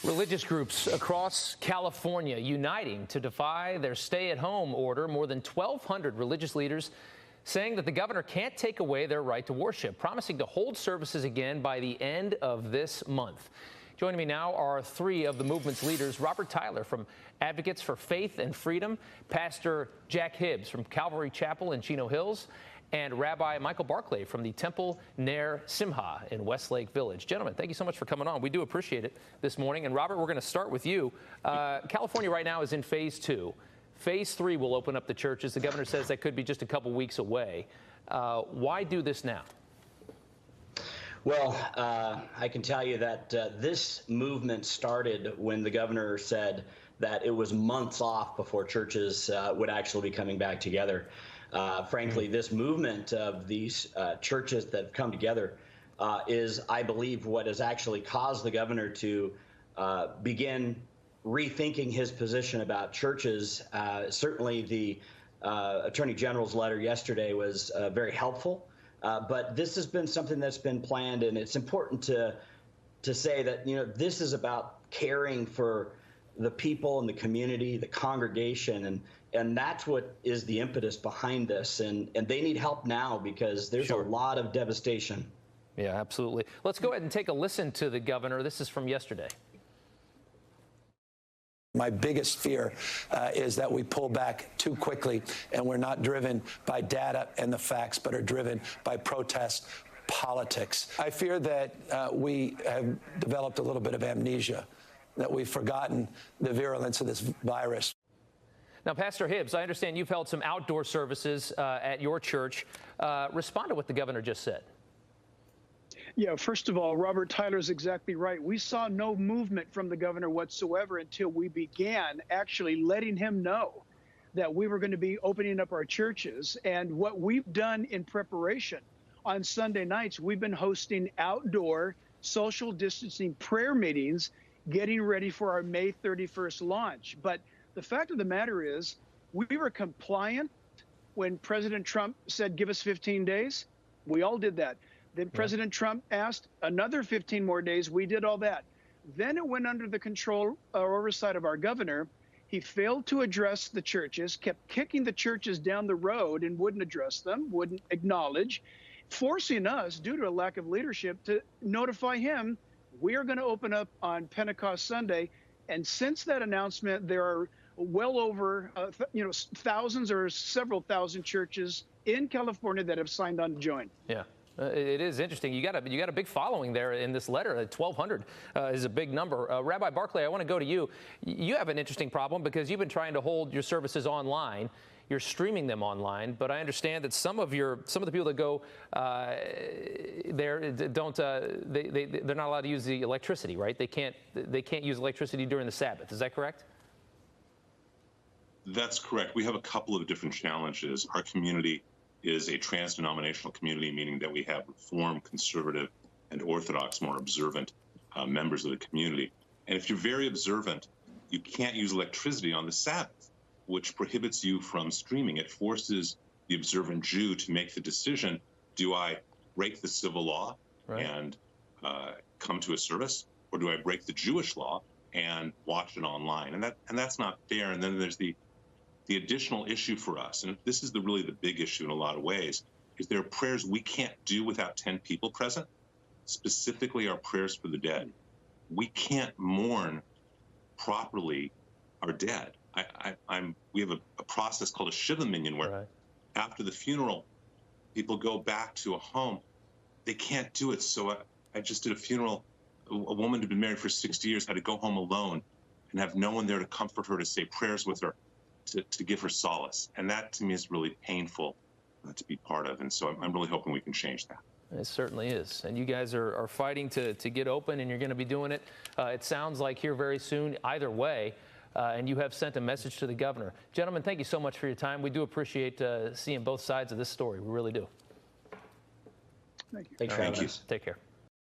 Religious groups across California uniting to defy their stay-at-home order. More than 1,200 religious leaders saying that the governor can't take away their right to worship, promising to hold services again by the end of this month. Joining me now are three of the movement's leaders: Robert Tyler from Advocates for Faith and Freedom, Pastor Jack Hibbs from Calvary Chapel in Chino Hills, and Rabbi Michael Berkeley from the Temple Ner Simcha in Westlake Village. Gentlemen, thank you so much for coming on. We do appreciate it this morning. And Robert, we're going to start with you. California right now is in phase 2. Phase 3 will open up the churches. The governor says that could be just a couple weeks away. Why do this now? Well, I can tell you that this movement started when the governor said that it was months off before churches would actually be coming back together. Frankly, this movement of these churches that have come together is, I believe, what has actually caused the governor to begin rethinking his position about churches. Certainly, the Attorney General's letter yesterday was very helpful, but this has been something that's been planned, and it's important to say that, you know, this is about caring for the people in the community, the congregation, and that's what is the impetus behind this. And they need help now because there's a lot of devastation. Yeah, absolutely. Let's go ahead and take a listen to the governor. This is from yesterday. My biggest fear is that we pull back too quickly and we're not driven by data and the facts, but are driven by protest politics. I fear that we have developed a little bit of amnesia, that we've forgotten the virulence of this virus. Now, Pastor Hibbs, I understand you've held some outdoor services at your church. Respond to what the governor just said. Yeah, first of all, Robert Tyler's exactly right. We saw no movement from the governor whatsoever until we began actually letting him know that we were going to be opening up our churches. And what we've done in preparation on Sunday nights, we've been hosting outdoor social distancing prayer meetings, getting ready for our May 31st launch. But the fact of the matter is, we were compliant when President Trump said, give us 15 days. We all did that. Then President Trump asked another 15 more days. We did all that. Then it went under the control or oversight of our governor. He failed to address the churches, kept kicking the churches down the road and wouldn't address them, wouldn't acknowledge, forcing us, due to a lack of leadership, to notify him we are going to open up on Pentecost Sunday. And since that announcement, there are well over thousands or several thousand churches in California that have signed on to join. Yeah. It is interesting. You got a big following there in this letter. 1,200 is a big number. Rabbi Berkeley, I want to go to you. You have an interesting problem because you've been trying to hold your services online. You're streaming them online, but I understand that some of the people that go there don't. They're not allowed to use the electricity, right? They can't use electricity during the Sabbath. Is that correct? That's correct. We have a couple of different challenges. Our community is a trans-denominational community, meaning that we have Reform, Conservative, and Orthodox, more observant members of the community. And if you're very observant, you can't use electricity on the Sabbath, which prohibits you from streaming. It forces the observant Jew to make the decision, do I break the civil law and come to a service, or do I break the Jewish law and watch it online? And that's not fair. And then there's the additional issue for us, and this is really the big issue in a lot of ways, is there are prayers we can't do without 10 people present, specifically our prayers for the dead. We can't mourn properly our dead. We have a process called a Shiva Minyan where after the funeral, people go back to a home. They can't do it. So I just did a funeral. A woman who'd been married for 60 years had to go home alone and have no one there to comfort her, to say prayers with her, to give her solace. And that to me is really painful to be part of. And so I'm really hoping we can change that. It certainly is. And you guys are fighting to get open, and you're going to be doing it. It sounds like here very soon, either way. And you have sent a message to the governor. Gentlemen, thank you so much for your time. We do appreciate seeing both sides of this story. We really do. Thank you. Thanks for having us. Take care.